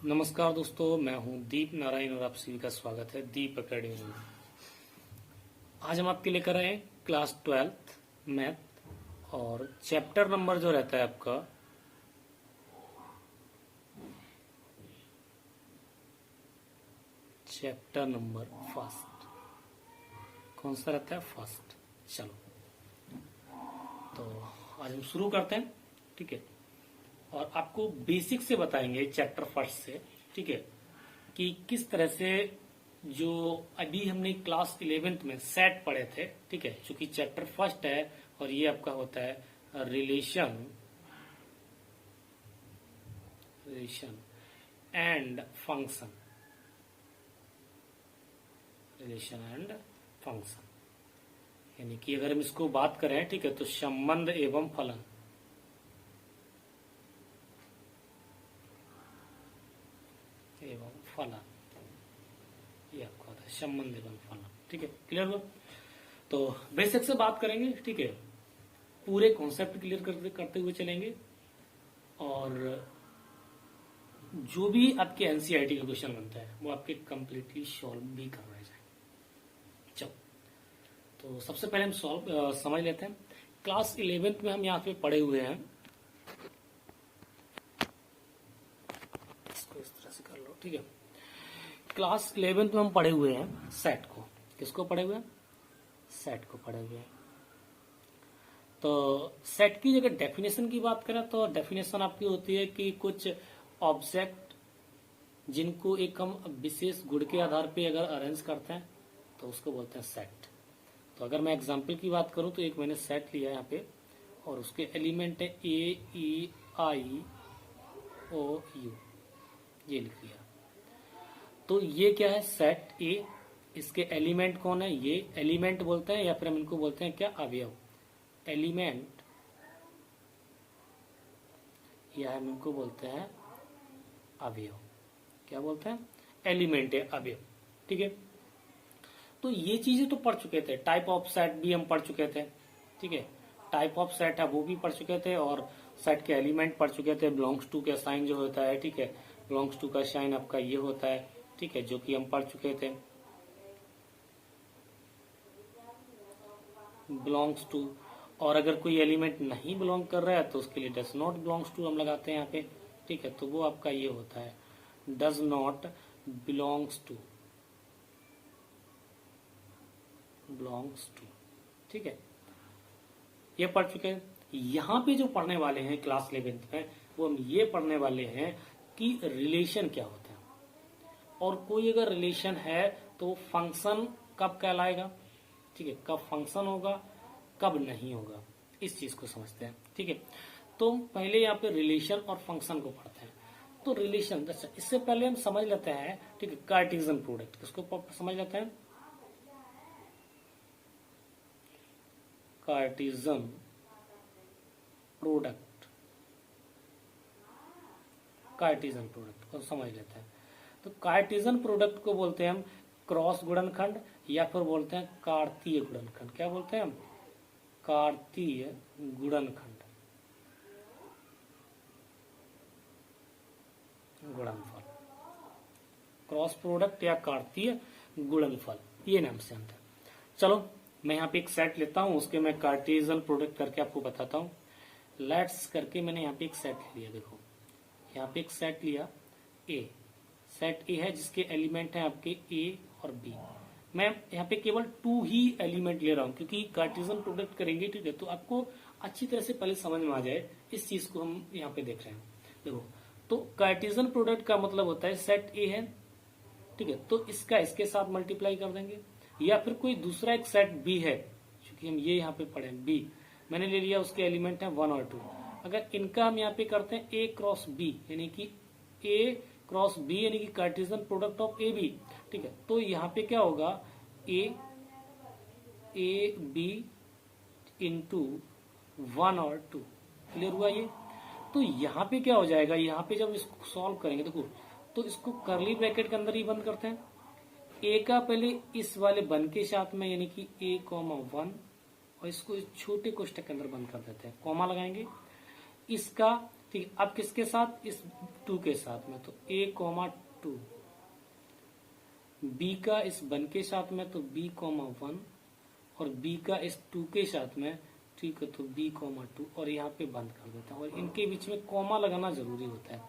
नमस्कार दोस्तों, मैं हूं दीप नारायण और आप सभी का स्वागत है दीप अकेडमी में। आज हम आपके लेकर आए हैं क्लास 12th मैथ और चैप्टर नंबर जो रहता है आपका चैप्टर नंबर फर्स्ट। कौन सा रहता है? फर्स्ट। चलो तो आज हम शुरू करते हैं, ठीक है। और आपको बेसिक से बताएंगे चैप्टर फर्स्ट से, ठीक है, कि किस तरह से जो अभी हमने क्लास 11th में सेट पढ़े थे, ठीक है, चूंकि चैप्टर फर्स्ट है और ये आपका होता है relation and function. Relation and function यानी कि अगर हम इसको बात करें, ठीक है, तो संबंध एवं फलन। एवं फलन ये आपका होता है संबंध एवं फलन, ठीक है। क्लियर हुआ? तो बेसिक से बात करेंगे, ठीक है, पूरे कॉन्सेप्ट क्लियर करते हुए चलेंगे और जो भी आपके एनसीईआरटी का क्वेश्चन बनता है वो आपके कंप्लीटली सॉल्व भी करवाए जाए। चलो तो सबसे पहले हम समझ लेते हैं। क्लास 11th में हम यहाँ पे पढ़े हुए हैं, इसको इस तरह से कर लो, ठीक है। क्लास 11th में हम पढ़े हुए हैं सेट को। किसको पढ़े हुए हैं? सेट को पढ़े हुए हैं। तो सेट की जगह डेफिनेशन की बात करें तो डेफिनेशन आपकी होती है कि कुछ ऑब्जेक्ट जिनको एक हम विशेष गुण के आधार पे अगर अरेंज करते हैं तो उसको बोलते हैं सेट। तो अगर मैं एग्जांपल की बात करूं तो एक मैंने सेट लिया यहाँ पे और उसके एलिमेंट है ए ई आई ओ यू, ये लिख लिया। तो ये क्या है? सेट ए। इसके एलिमेंट कौन है? ये एलिमेंट बोलते हैं या फिर हम इनको बोलते हैं क्या? अवयव। एलिमेंट या हम इनको बोलते हैं अवयव। क्या बोलते हैं? एलिमेंट है, अवयव, ठीक है। तो ये चीजें तो पढ़ चुके थे। टाइप ऑफ सेट भी हम पढ़ चुके थे, ठीक है। टाइप ऑफ सेट है वो भी पढ़ चुके थे और सेट के एलिमेंट पढ़ चुके थे। बिलोंग्स टू का साइन जो होता है, ठीक है, बिलोंग्स टू का साइन आपका ये होता है, ठीक है, जो कि हम पढ़ चुके थे। बिलोंग्स टू, और अगर कोई एलिमेंट नहीं बिलोंग कर रहा है तो उसके लिए डज नॉट बिलोंग्स टू हम लगाते हैं यहाँ पे, ठीक है। तो वो आपका ये होता है does not belongs to, belongs to, ठीक है। ये पढ़ चुके हैं। यहाँ पे जो पढ़ने वाले हैं क्लास 11th में वो हम ये पढ़ने वाले हैं कि रिलेशन क्या होता है और कोई अगर रिलेशन है तो फंक्शन कब कहलाएगा, ठीक है, कब फंक्शन होगा कब नहीं होगा, इस चीज को समझते हैं, ठीक है। तो पहले यहाँ पे रिलेशन और फंक्शन को पढ़ते हैं। तो रिलेशन, इससे पहले हम समझ लेते हैं, ठीक है, कार्टेशियन प्रोडक्ट। इसको समझ लेते हैं। कार्टेशियन प्रोडक्ट, कार्टेशियन प्रोडक्ट को समझ लेते हैं। तो कार्टेशियन प्रोडक्ट को बोलते हैं हम क्रॉस गुणनखंड या फिर बोलते हैं कार्तीय गुणनखंड। क्या बोलते हैं हम? कार्तीय गुणनखंड, गुणनफल। क्रॉस प्रोडक्ट या कार्तीय गुणनफल, ये नाम से आता है। चलो मैं यहाँ पे एक सेट लेता हूँ, उसके मैं कार्टेशियन प्रोडक्ट करके आपको बताता हूँ। लेट्स करके मैंने यहाँ पे एक सेट लिया। देखो यहाँ पे एक सेट लिया ए। सेट ए है जिसके एलिमेंट हैं आपके ए और बी। मैं यहाँ पे केवल 2 ही एलिमेंट ले रहा हूँ क्योंकि कार्टेशियन प्रोडक्ट करेंगे, ठीक है, तो आपको अच्छी तरह से पहले समझ में आ जाए इस चीज को हम यहाँ पे देख रहे हैं। देखो तो कार्टेशियन प्रोडक्ट का मतलब होता है सेट ए है, ठीक है, तो इसका इसके साथ मल्टीप्लाई कर देंगे या फिर कोई दूसरा एक सेट बी है, क्योंकि हम ये यहाँ पे पढ़े बी, मैंने ले लिया, उसके एलिमेंट है 1 और 2। अगर इनका हम यहाँ पे करते हैं ए क्रॉस बी यानी कि ए क्रॉस बी यानी कि Cartesian product of A B, ठीक है, तो यहाँ पे क्या होगा? ए बी इंटू 1 और 2। क्लियर हुआ ये? तो यहाँ पे क्या हो जाएगा? यहाँ पे जब इसको सॉल्व करेंगे, देखो तो इसको करली ब्रैकेट के अंदर ही बंद करते हैं। ए का पहले इस वाले वन के साथ में यानी कि ए कॉमा 1 और इसको इस छोटे कोष्टक के अंदर बंद कर देते हैं, कॉमा लगाएंगे। इसका ठीक, अब किसके साथ? इस 2 के साथ में, तो A,2, B का इस 1 के साथ में तो B,1, और B का इस 2 के साथ में, ठीक है, तो B,2, और यहाँ पे बंद कर देता हूँ। और इनके बीच में कॉमा लगाना जरूरी होता है,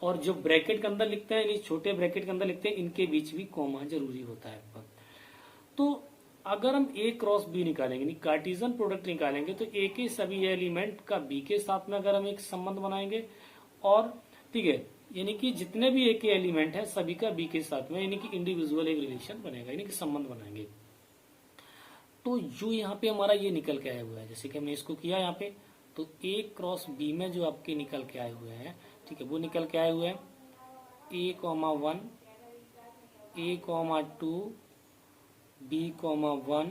और जो ब्रैकेट के अंदर लिखते हैं, छोटे ब्रैकेट के अंदर लिखते हैं, इनके बीच भी कॉमा जरूरी होता है आपका। तो अगर हम A क्रॉस B निकालेंगे, कार्टेशियन प्रोडक्ट निकालेंगे, तो A के सभी एलिमेंट का B के साथ में अगर हम एक संबंध बनाएंगे, और ठीक है, यानी कि जितने भी A के एलिमेंट है सभी का B के साथ में, यानी कि इंडिविजुअल एक रिलेशन बनेगा, यानी कि संबंध बनाएंगे। तो जो यहाँ पे हमारा ये निकल के आया हुआ है, जैसे कि हमने इसको किया यहाँ पे, तो A क्रॉस B में जो आपके निकल के आए हुए हैं, ठीक है, वो निकल के आए हुए हैं A,1, A,2, B,1,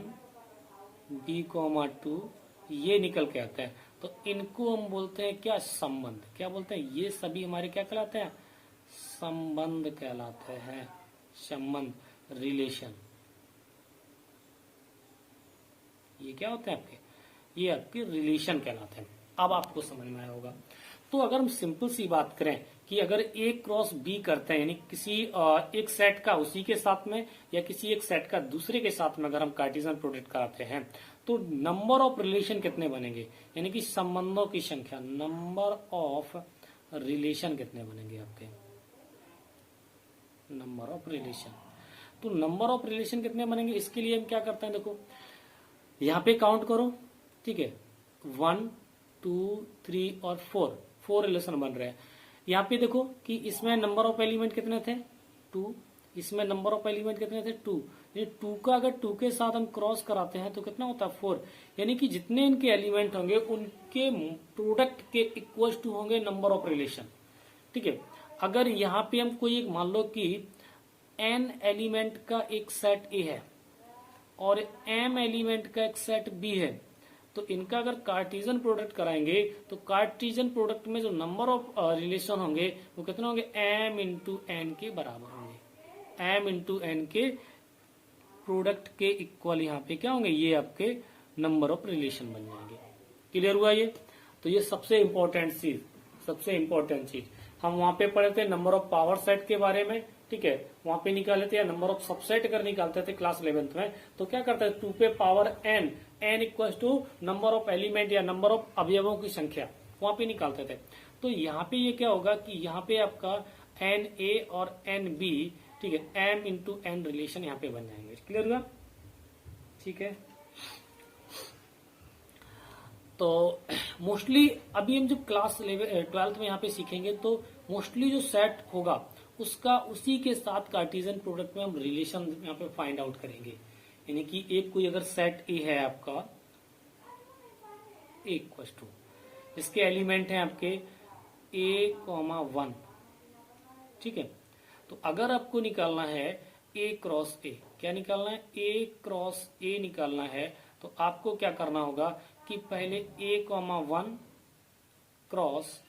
B,2, ये निकल के आता है। तो इनको हम बोलते हैं क्या, संबंध। क्या बोलते हैं, ये सभी हमारे क्या कहलाते हैं, संबंध कहलाते हैं, संबंध, रिलेशन। ये क्या होते हैं आपके, ये आपके रिलेशन कहलाते हैं। अब आपको समझ में आया होगा। तो अगर हम सिंपल सी बात करें कि अगर A क्रॉस B करते हैं, यानी किसी एक सेट का उसी के साथ में या किसी एक सेट का दूसरे के साथ में अगर हम कार्टेशियन प्रोडक्ट कराते हैं, तो नंबर ऑफ रिलेशन कितने बनेंगे, यानी कि संबंधों की संख्या, नंबर ऑफ रिलेशन कितने बनेंगे आपके, नंबर ऑफ रिलेशन। तो नंबर ऑफ रिलेशन कितने बनेंगे, इसके लिए हम क्या करते हैं, देखो यहाँ पे काउंट करो, ठीक है, 1, 2, 3 और 4 रिलेशन बन रहे हैं। यहाँ पे देखो कि इसमें नंबर ऑफ एलिमेंट कितने थे, 2, इसमें नंबर ऑफ एलिमेंट कितने थे, 2। ये 2 का अगर 2 के साथ हम क्रॉस कराते हैं तो कितना होता है, 4। यानी कि जितने इनके एलिमेंट होंगे उनके प्रोडक्ट के इक्वल टू होंगे नंबर ऑफ रिलेशन, ठीक है। अगर यहाँ पे हम कोई एक मान लो कि n एलिमेंट का एक सेट A है और m एलिमेंट का एक सेट B है, तो इनका अगर कार्टेशियन प्रोडक्ट कराएंगे तो कार्टेशियन प्रोडक्ट में जो नंबर ऑफ रिलेशन होंगे वो कितने होंगे, m इंटू n के बराबर होंगे। m इंटू n के प्रोडक्ट के इक्वल यहाँ पे क्या होंगे, ये आपके नंबर ऑफ रिलेशन बन जाएंगे। क्लियर हुआ ये। तो ये सबसे इंपॉर्टेंट चीज हम वहां पे पढ़े थे नंबर ऑफ पावर सेट के बारे में, ठीक है, वहां पे निकाले थे, या नंबर ऑफ सबसेट अगर निकालते थे क्लास 11th में, तो क्या करते थे, 2 पे power n, n equal to number of element या नंबर ऑफ अवयवों की संख्या, वहां पे निकालते थे। तो यहाँ पे ये क्या होगा कि यहाँ पे आपका एन ए और एन बी, ठीक है, m इंटू n रिलेशन यहाँ पे बन जाएंगे। क्लियर हुआ, ठीक है। तो मोस्टली अभी हम जब क्लास 12th में यहाँ पे सीखेंगे तो मोस्टली जो सेट होगा उसका उसी के साथ कार्टेशियन प्रोडक्ट में हम रिलेशन यहाँ पे फाइंड आउट करेंगे। यानी कि एक कोई अगर सेट ए है आपका A=2, इसके एलिमेंट हैं आपके A,1, ठीक है। तो अगर आपको निकालना है A क्रॉस A, क्या निकालना है, A क्रॉस A निकालना है, तो आपको क्या करना होगा कि पहले A,1 क्रॉस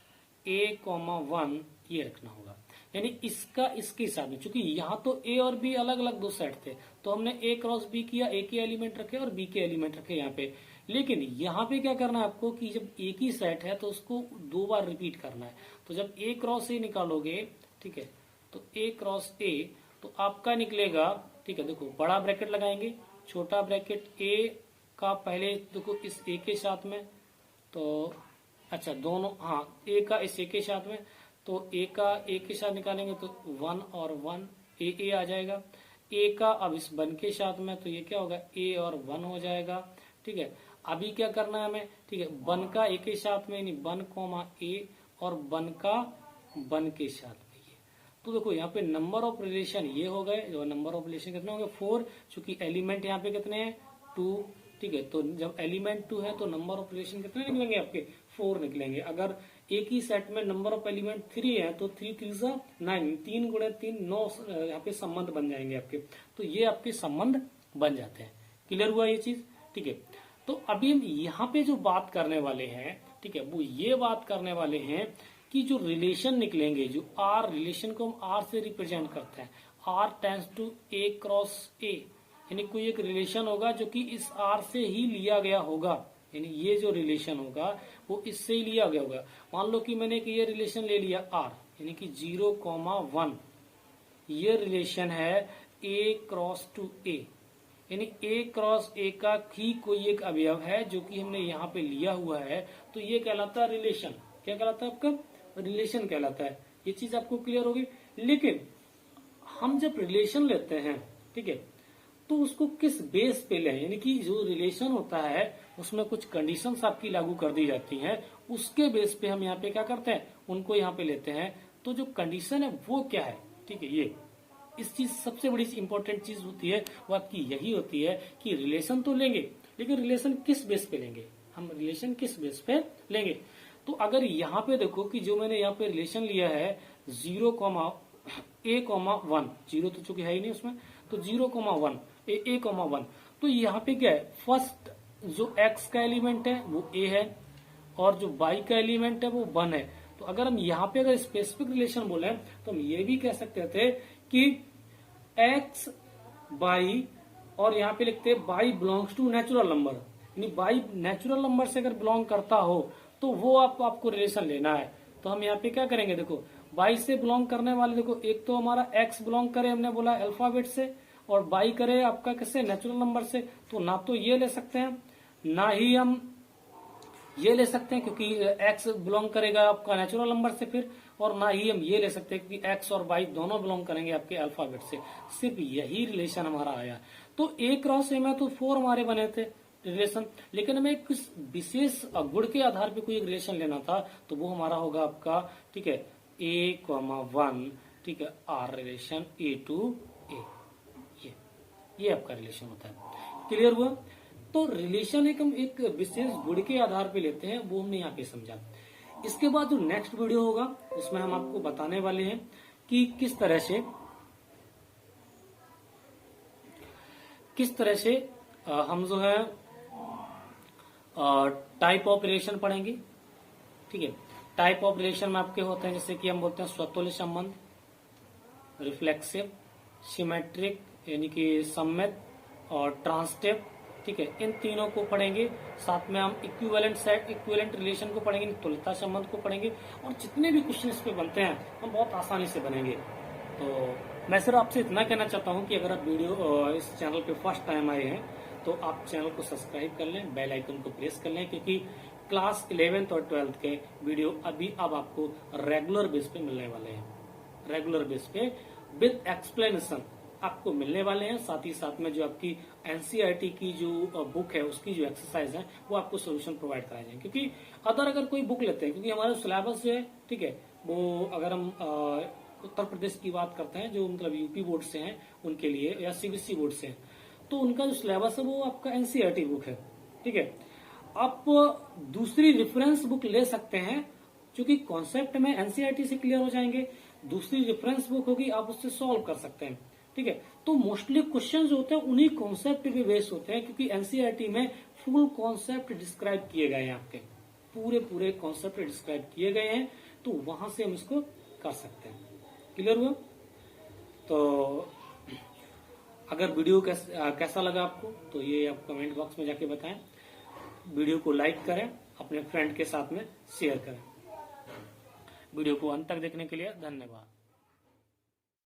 A,1 ये रखना होगा। यानी इसका इसके साथ में, चूंकि यहाँ तो A और B अलग अलग दो सेट थे, तो हमने A क्रॉस B किया, A के एलिमेंट रखे और B के एलिमेंट रखे यहाँ पे। लेकिन यहाँ पे क्या करना है आपको कि जब एक ही सेट है तो उसको 2 बार रिपीट करना है। तो जब A क्रॉस A निकालोगे, ठीक है, तो A क्रॉस A तो आपका निकलेगा, ठीक है, देखो बड़ा ब्रैकेट लगाएंगे, छोटा ब्रैकेट A का पहले देखो इस A के साथ में, तो अच्छा दोनों, हाँ A का इस A के साथ में, तो A का A के साथ निकालेंगे तो 1 और 1 A आ जाएगा। A का अब इस 1 के साथ में, तो ये क्या होगा, A और 1 हो जाएगा, ठीक है। अभी क्या करना है हमें, ठीक है, 1 का A के साथ में, यानी 1, A और 1 का 1 के साथ में ये। तो देखो यहाँ पे नंबर ऑफ रिलेशन ये हो गए, जो नंबर ऑफ रिलेशन कितने हो गए, 4, चूंकि एलिमेंट यहाँ पे कितने हैं, 2, ठीक है। तो जब एलिमेंट 2 है तो नंबर ऑफ रिलेशन कितने निकलेंगे आपके, 4 निकलेंगे। अगर एक ही सेट में नंबर ऑफ एलिमेंट 3 है तो 3 3 9, 3 गुणे 3 9 यहाँ पे संबंध बन जाएंगे आपके। तो ये आपके संबंध बन जाते हैं। क्लियर हुआ ये चीज, ठीक है। तो अभी हम यहाँ पे जो बात करने वाले हैं, ठीक है, वो ये बात करने वाले हैं कि जो रिलेशन निकलेंगे, जो आर रिलेशन को हम आर से रिप्रेजेंट करते हैं, R tends to A cross A, यानी कोई एक रिलेशन होगा जो कि इस आर से ही लिया गया होगा, यानी ये जो रिलेशन होगा वो इससे ही लिया गया होगा। मान लो कि मैंने ये रिलेशन ले लिया R, यानी कि 0,1, ये रिलेशन है A क्रॉस टू A, यानी A क्रॉस A का ही कोई एक अवयव है जो कि हमने यहाँ पे लिया हुआ है, तो ये कहलाता है रिलेशन। क्या कहलाता है आपका? रिलेशन कहलाता है। ये चीज आपको क्लियर होगी। लेकिन हम जब रिलेशन लेते हैं, ठीक है, तो उसको किस बेस पे लें, यानी कि जो रिलेशन होता है उसमें कुछ कंडीशंस आपकी लागू कर दी जाती हैं, उसके बेस पे हम यहाँ पे क्या करते हैं, उनको यहाँ पे लेते हैं। तो जो कंडीशन है वो क्या है, ठीक है, ये इस चीज सबसे बड़ी इंपॉर्टेंट चीज होती है वो आपकी यही होती है कि रिलेशन तो लेंगे, लेकिन रिलेशन किस बेस पे लेंगे, हम रिलेशन किस बेस पे लेंगे। तो अगर यहाँ पे देखो कि जो मैंने यहाँ पे रिलेशन लिया है 0,A,1, जीरो तो चूंकि है ही नहीं उसमें, तो 0,1 A,1, तो यहाँ पे क्या है, फर्स्ट जो x का एलिमेंट है वो A है और जो y का एलिमेंट है वो 1 है। तो अगर हम यहाँ पे अगर स्पेसिफिक रिलेशन बोले तो हम ये भी कह सकते थे कि x y, और यहाँ पे लिखते हैं y belongs to natural number, यानी y नेचुरल नंबर से अगर बिलोंग करता हो तो वो आपको रिलेशन लेना है। तो हम यहाँ पे क्या करेंगे, देखो y से बिलोंग करने वाले, देखो एक तो हमारा x बिलोंग करे, हमने बोला अल्फाबेट से, और y करे आपका किससे, नेचुरल नंबर से। तो ना तो ये ले सकते हैं ना ही हम ये ले सकते हैं क्योंकि x बिलोंग करेगा आपका नेचुरल नंबर से फिर, और ना ही हम ये ले सकते हैं क्योंकि x और y दोनों बिलोंग करेंगे आपके अल्फाबेट से। सिर्फ यही रिलेशन हमारा आया। तो A क्रॉस A में तो 4 हमारे बने थे रिलेशन, लेकिन हमें किस विशेष गुण के आधार पे कोई एक रिलेशन लेना था, तो वो हमारा होगा आपका, ठीक है, A,1, ठीक है, R relation A to A, ये आपका रिलेशन होता है। क्लियर हुआ? तो रिलेशन एक हम एक विशेष गुण के आधार पे लेते हैं, वो हमने यहाँ पे समझा। इसके बाद जो नेक्स्ट वीडियो होगा उसमें हम आपको बताने वाले हैं कि किस तरह से हम जो है टाइप ऑफ रिलेशन पढ़ेंगे। ठीक है, टाइप ऑफ रिलेशन में आपके होते हैं जैसे कि हम बोलते हैं स्वतुल्य संबंध, रिफ्लेक्सिव, सिमेट्रिक यानी कि सममित, और ट्रांसटिव। ठीक है, इन तीनों को पढ़ेंगे। साथ में हम इक्विवेलेंट रिलेशन को पढ़ेंगे, तुल्यता संबंध को पढ़ेंगे, और जितने भी क्वेश्चन इस पे बनते हैं हम बहुत आसानी से बनेंगे। तो मैं सिर्फ आपसे इतना कहना चाहता हूं कि अगर आप वीडियो इस चैनल पे फर्स्ट टाइम आए हैं तो आप चैनल को सब्सक्राइब कर लें, बेल आइकन को प्रेस कर लें, क्योंकि क्लास 11th और 12th के वीडियो अब आपको रेगुलर बेस पे मिलने वाले हैं। रेगुलर बेस पे विद एक्सप्लेनेशन आपको मिलने वाले हैं। साथ ही साथ में जो आपकी एनसीईआरटी की जो बुक है उसकी जो एक्सरसाइज है वो आपको सोल्यूशन प्रोवाइड कराए जाएंगे। क्योंकि अगर कोई बुक लेते हैं, क्योंकि हमारा सिलेबस जो है, ठीक है, वो अगर हम उत्तर प्रदेश की बात करते हैं, जो मतलब यूपी बोर्ड से हैं उनके लिए, या सीबीएसई बोर्ड से हैं, तो उनका जो सिलेबस है वो आपका एनसीईआरटी बुक है। ठीक है, आप दूसरी रेफरेंस बुक ले सकते हैं, क्योंकि कॉन्सेप्ट में एनसीईआरटी से क्लियर हो जाएंगे। दूसरी रेफरेंस बुक होगी, आप उससे सॉल्व कर सकते हैं। ठीक है, तो मोस्टली क्वेश्चन जो होते हैं उन्हीं कॉन्सेप्ट पे बेस्ड होते हैं, क्योंकि एनसीईआरटी में फुल कॉन्सेप्ट डिस्क्राइब किए गए हैं, आपके पूरे कॉन्सेप्ट डिस्क्राइब किए गए हैं, तो वहां से हम इसको कर सकते हैं। क्लियर हुआ? तो अगर वीडियो कैसा लगा आपको, तो ये आप कमेंट बॉक्स में जाके बताएं। वीडियो को लाइक करें, अपने फ्रेंड के साथ में शेयर करें। वीडियो को अंत तक देखने के लिए धन्यवाद।